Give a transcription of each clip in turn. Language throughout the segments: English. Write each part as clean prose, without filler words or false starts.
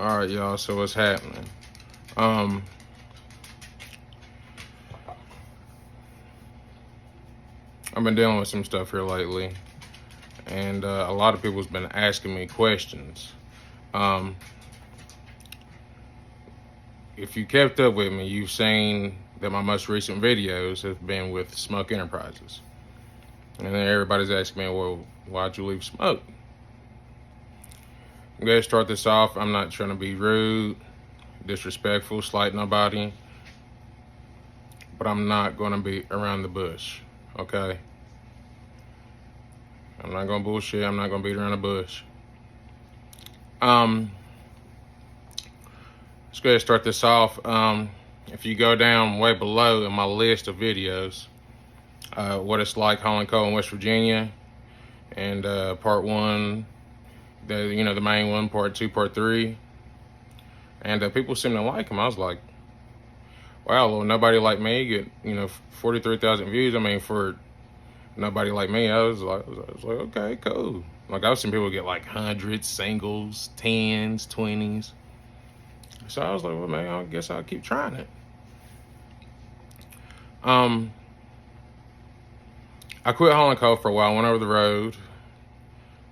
All right, y'all. So what's happening? Um, I've been dealing with some stuff here lately, and a lot of people's been asking me questions. Um, if you kept up with me, you've seen that my most recent videos have been with Smoke Enterprises, and then everybody's asking me, "Well, why'd you leave Smoke?" I'm gonna start this off. I'm not trying to be rude, disrespectful, slight nobody, but I'm not gonna be around the bush. Okay. I'm not gonna bullshit. I'm not gonna beat around the bush. Um, let's go ahead and start this off. If you go down way below in my list of videos, what it's like hauling coal in West Virginia, and part one, the main one, part two, part three, and people seem to like them. I was like, wow, well, nobody like me get 43,000 views. I mean, for nobody like me, I was like, okay, cool. Like I've seen people get like hundreds, singles, tens, 20s. So I was like, well, man, I guess I'll keep trying it. I quit hauling coal for a while. Went over the road.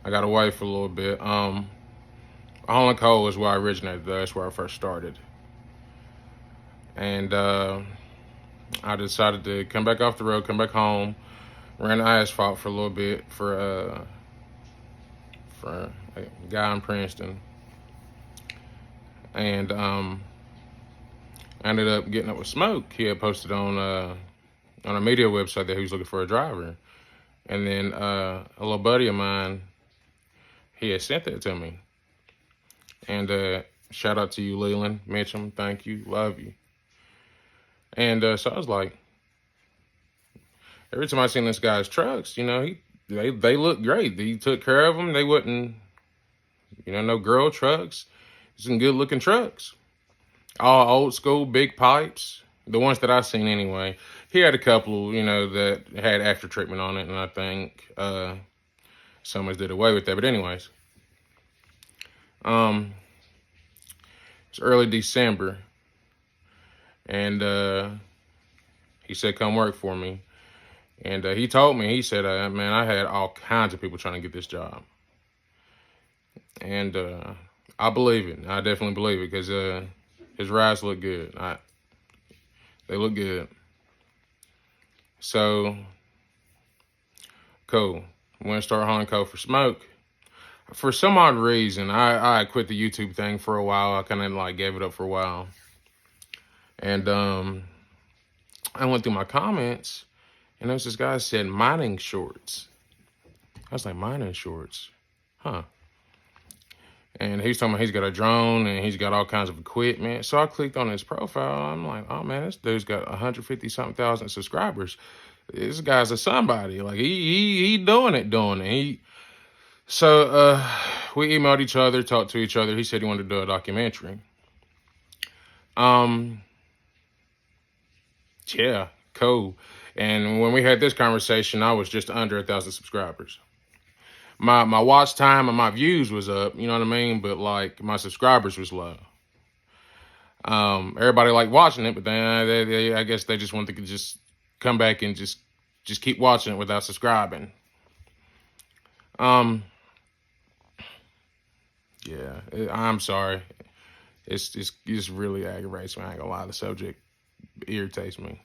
I got away for a little bit. Hauling coal is where I originated. That's where I first started. And I decided to come back off the road, come back home. Ran the asphalt for a little bit for a guy in Princeton. And I ended up getting up with Smoke. He had posted on a media website that he was looking for a driver. And then a little buddy of mine, he had sent that to me. And shout out to you, Leland Mitchum. Thank you. Love you. And so I was like, every time I seen this guy's trucks, they look great. He took care of them. They wasn't, no girl trucks. Some good looking trucks. All old school, big pipes. The ones that I seen anyway. He had a couple, that had after treatment on it, and I think someone did away with that. But anyways, it's early December, and he said, "Come work for me." And he told me, he said, "Man, I had all kinds of people trying to get this job," and I believe it. I definitely believe it because his rides look good. They look good. So, cool. I'm going to start hauling coal for Smoke. For some odd reason, I quit the YouTube thing for a while. I kind of gave it up for a while. And I went through my comments, and there's this guy said mining shorts. I was like, mining shorts? Huh. And he's talking about he's got a drone and he's got all kinds of equipment. So I clicked on his profile. I'm like, oh man, this dude's got 150 something thousand subscribers. This guy's a somebody. Like he doing it. So we emailed each other, talked to each other. He said he wanted to do a documentary. Yeah, cool. And when we had this conversation, I was just under 1,000 subscribers. My watch time and my views was up, you know what I mean? But my subscribers was low. Everybody liked watching it, but then I guess they just wanted to just come back and just keep watching it without subscribing. Yeah, I'm sorry. It's really aggravates me. I ain't gonna lie, the subject irritates me.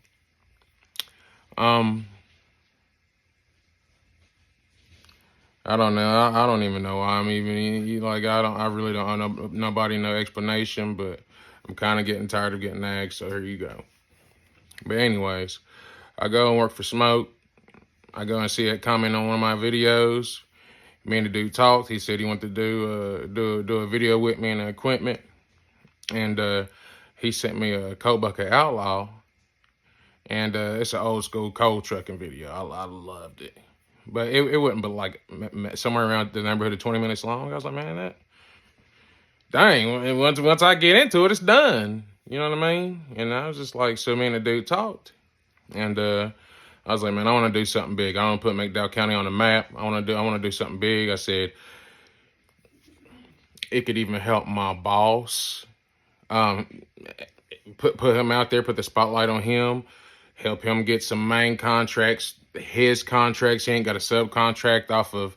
I don't know. I don't even know why I'm even I really don't know nobody no explanation, but I'm kind of getting tired of getting nagged, so here you go. But anyways, I go and work for Smoke. I go and see a comment on one of my videos. Me and the dude talked. He said he wanted to do a video with me and the equipment. And he sent me a Coal Bucket Outlaw. And it's an old school coal trucking video. I loved it. But it wasn't but somewhere around the neighborhood of 20 minutes long. I was like, man, dang, once I get into it, it's done. You know what I mean? And I was just like, so me and the dude talked. And I was like, man, I want to do something big. I want to put McDowell County on the map. I want to do something big. I said, it could even help my boss. Um, put him out there, put the spotlight on him, help him get some main contracts, his contracts. He ain't got a subcontract off of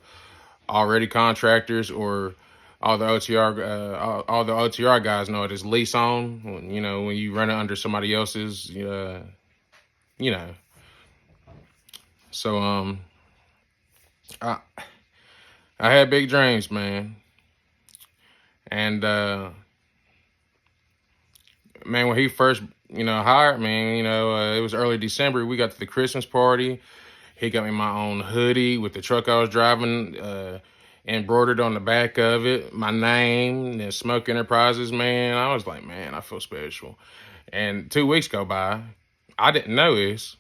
already contractors, or all the OTR all the OTR guys know it is lease on. You know, when you run it under somebody else's, you know. So I I had big dreams, man, and man, when he first hired me, it was early December. We got to the Christmas party. He got me my own hoodie with the truck I was driving, embroidered on the back of it, my name, and Smoke Enterprises, man. I was like, man, I feel special. And 2 weeks go by. I didn't know this.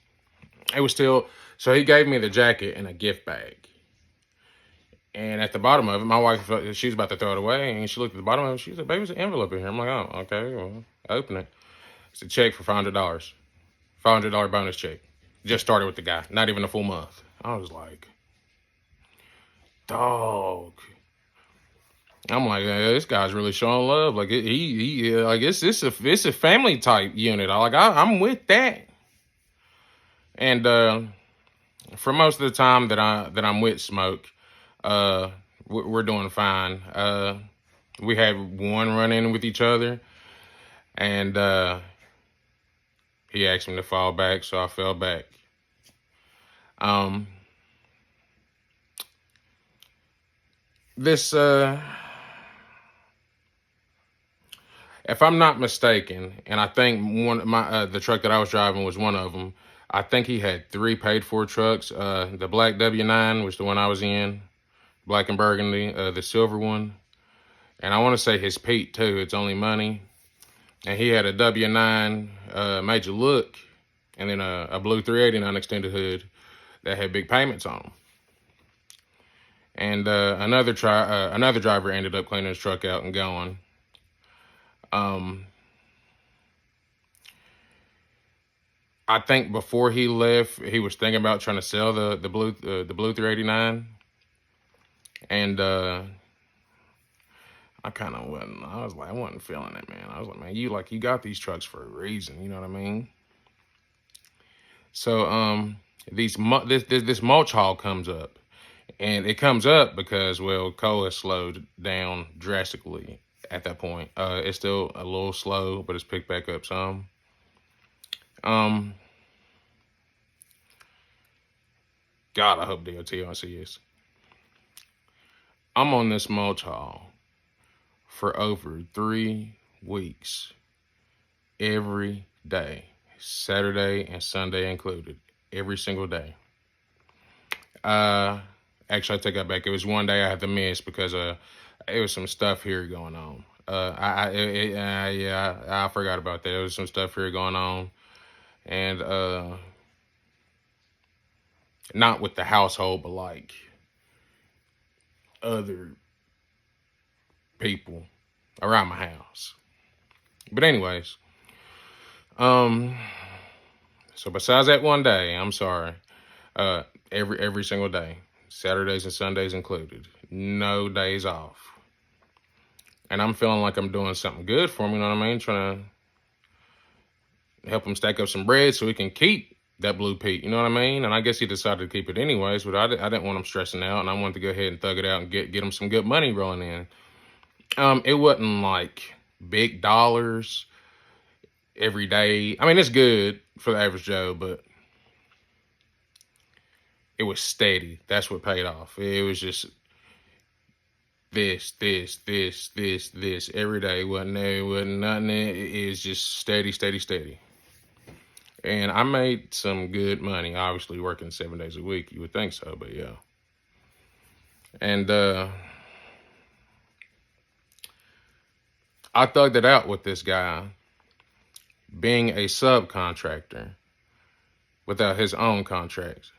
It was still, so he gave me the jacket and a gift bag. And at the bottom of it, my wife, she was about to throw it away, and she looked at the bottom of it. She said, baby, there's an envelope in here. I'm like, oh, okay, well, open it. It's a check for $500. $500 bonus check. Just started with the guy, not even a full month. I was like, dog. I'm like, this guy's really showing love. Like it's a family type unit. I'm with that. And for most of the time that I'm with Smoke, we're doing fine. We had one run in with each other, and he asked me to fall back, so I fell back. This, if I'm not mistaken, and I think the truck that I was driving was one of them. I think he had 3 paid for trucks. The black W9 was the one I was in, black and burgundy. The silver one, and I want to say his Pete too. It's only money. And he had a W9 major look, and then a blue 389 extended hood that had big payments on them. And another driver ended up cleaning his truck out and going. I think before he left, he was thinking about trying to sell the blue 389, and I kind of wasn't. I was like, I wasn't feeling it, man. I was like, man, you got these trucks for a reason, you know what I mean? So this mulch haul comes up, and it comes up because, well, coal has slowed down drastically at that point. It's still a little slow, but it's picked back up some. God, I hope DOT don't see this. I'm on this mulch haul for over 3 weeks, every day, Saturday and Sunday included, every single day. Actually, I take that back. It was one day I had to miss because it was some stuff here going on. I forgot about that. There was some stuff here going on, and not with the household, but like other people around my house. But anyways, so besides that one day, I'm sorry, every single day, Saturdays and Sundays included, no days off. And I'm feeling like I'm doing something good for him, you know what I mean? Trying to help him stack up some bread so he can keep that blue Pete, you know what I mean? And I guess he decided to keep it anyways, but I didn't want him stressing out, and I wanted to go ahead and thug it out and get him some good money rolling in. It wasn't like big dollars every day. I mean, it's good for the average Joe, but it was steady. That's what paid off. It was just this every day. It wasn't nothing. It was just steady. And I made some good money, obviously working 7 days a week. You would think so, but yeah. And I thugged it out with this guy being a subcontractor without his own contracts.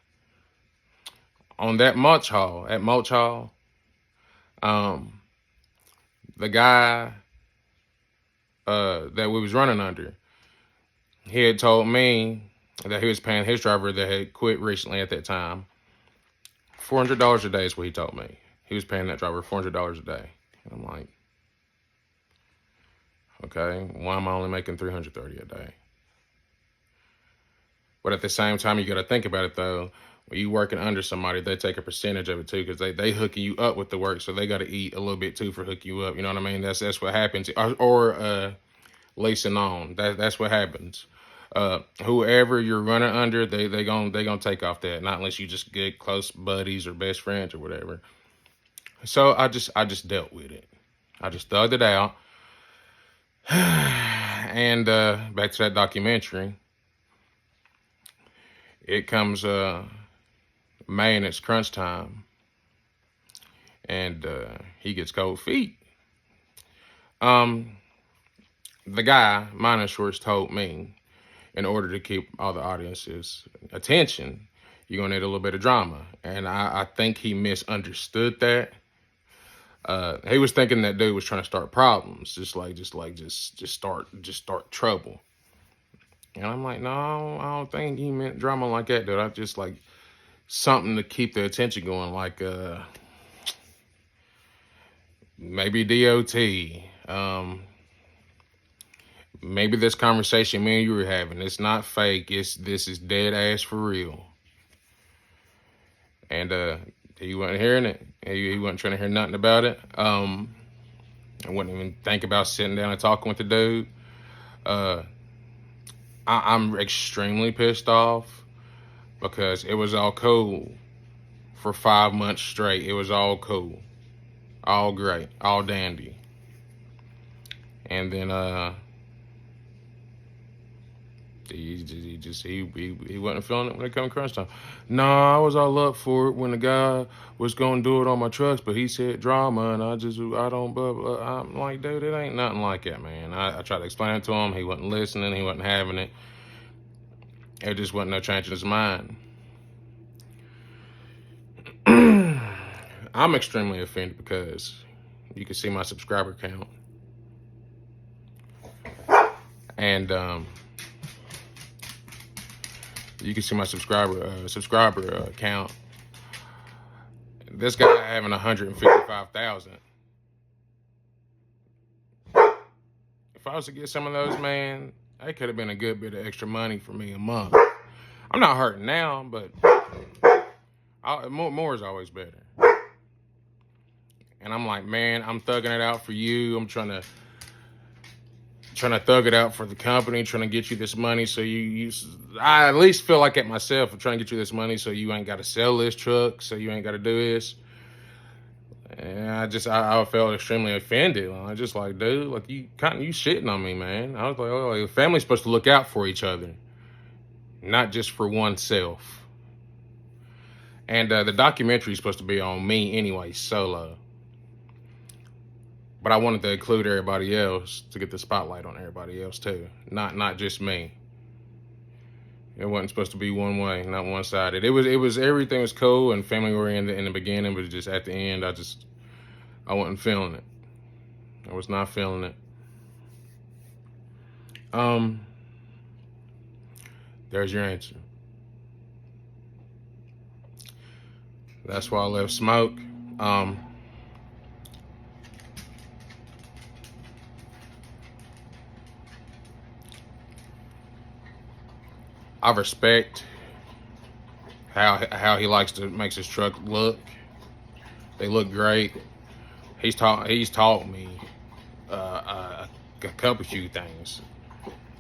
On that Mulch haul, the guy that we was running under, he had told me that he was paying his driver that had quit recently at that time $400 a day is what he told me. He was paying that driver $400 a day. And I'm like, Okay, why am I only making $330 a day? But at the same time, you got to think about it though. When you working under somebody, they take a percentage of it too, because they hooking you up with the work, so they got to eat a little bit too for hooking you up. You know what I mean? That's what happens. Or leasing on. That's what happens. Whoever you're running under, they gonna take off that. Not unless you just get close buddies or best friends or whatever. So I just dealt with it. I just thugged it out. And back to that documentary. It comes May and it's crunch time, and he gets cold feet. The guy, minus shorts, told me, in order to keep all the audience's attention, you're gonna need a little bit of drama, and I think he misunderstood that. He was thinking that dude was trying to start problems, just start trouble. And I'm like, no, I don't think he meant drama like that, dude. I just like something to keep the attention going, like maybe DOT. Maybe this conversation me and you were having, it's not fake. This is dead ass for real. And he wasn't hearing it. He wasn't trying to hear nothing about it. I wouldn't even think about sitting down and talking with the dude. I'm extremely pissed off because it was all cool for 5 months straight. It was all cool, all great, all dandy. And then he wasn't feeling it when it come to crunch time. No, I was all up for it when the guy was gonna do it on my trucks, but he said drama, and I don't. Blah, blah. I'm like, dude, it ain't nothing like that, man. I tried to explain it to him. He wasn't listening. He wasn't having it. It just wasn't no change in his mind. I'm extremely offended because you can see my subscriber count, and you can see my subscriber count. This guy having 155,000. If I was to get some of those, man, that could have been a good bit of extra money for me a month. I'm not hurting now, but more is always better. And I'm like, man, I'm thugging it out for you. I'm trying to thug it out for the company, trying to get you this money so I at least feel like it myself. I'm trying to get you this money so you ain't got to sell this truck, so you ain't got to do this. And I felt extremely offended. I just like, dude, like you shitting on me, man. I was like, oh, the family's supposed to look out for each other, not just for oneself. And the documentary is supposed to be on me anyway, solo. But I wanted to include everybody else to get the spotlight on everybody else too, not just me. It wasn't supposed to be one way, not one sided. It was everything was cool and family oriented in the beginning, but just at the end, I wasn't feeling it. I was not feeling it. There's your answer. That's why I left smoke. I respect how he likes to makes his truck look. They look great. He's taught me a few things.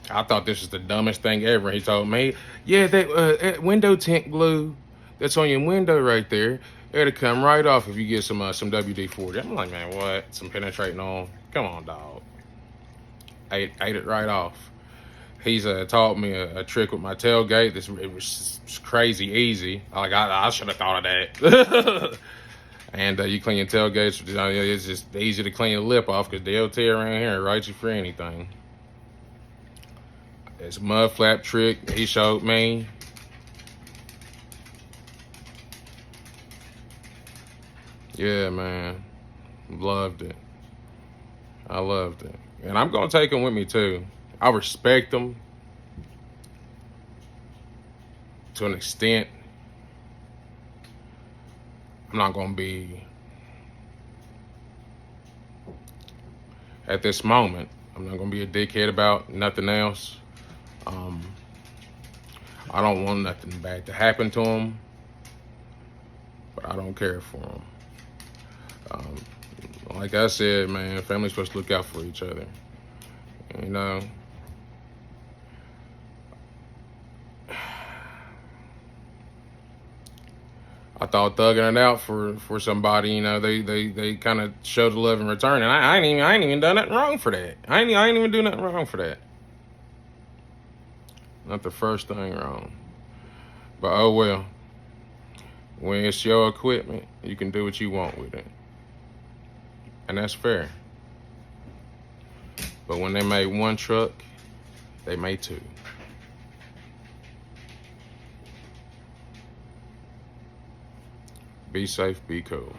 I thought this was the dumbest thing ever. He told me, yeah, that window tint glue that's on your window right there, it'll come right off if you get some WD-40. I'm like, man, what? Some penetrating on? Come on, dog. Ate it right off. He's taught me a trick with my tailgate. It was crazy easy. Like I should have thought of that. And you clean your tailgates. It's just easy to clean your lip off because DOT around here writes you for anything. It's a mud flap trick he showed me. Yeah, man. Loved it. I loved it. And I'm going to take him with me, too. I respect him to an extent. I'm not going to be, at this moment, I'm not gonna be a dickhead about nothing else. I don't want nothing bad to happen to them, but I don't care for them. Like I said, man, family's supposed to look out for each other. You know, I thought thugging it out for somebody, you know, they kind of showed the love in return, and I ain't even done nothing wrong for that. I ain't even do nothing wrong for that. Not the first thing wrong. But oh well. When it's your equipment, you can do what you want with it, and that's fair. But when they made one truck, they made two. Be safe, be cool.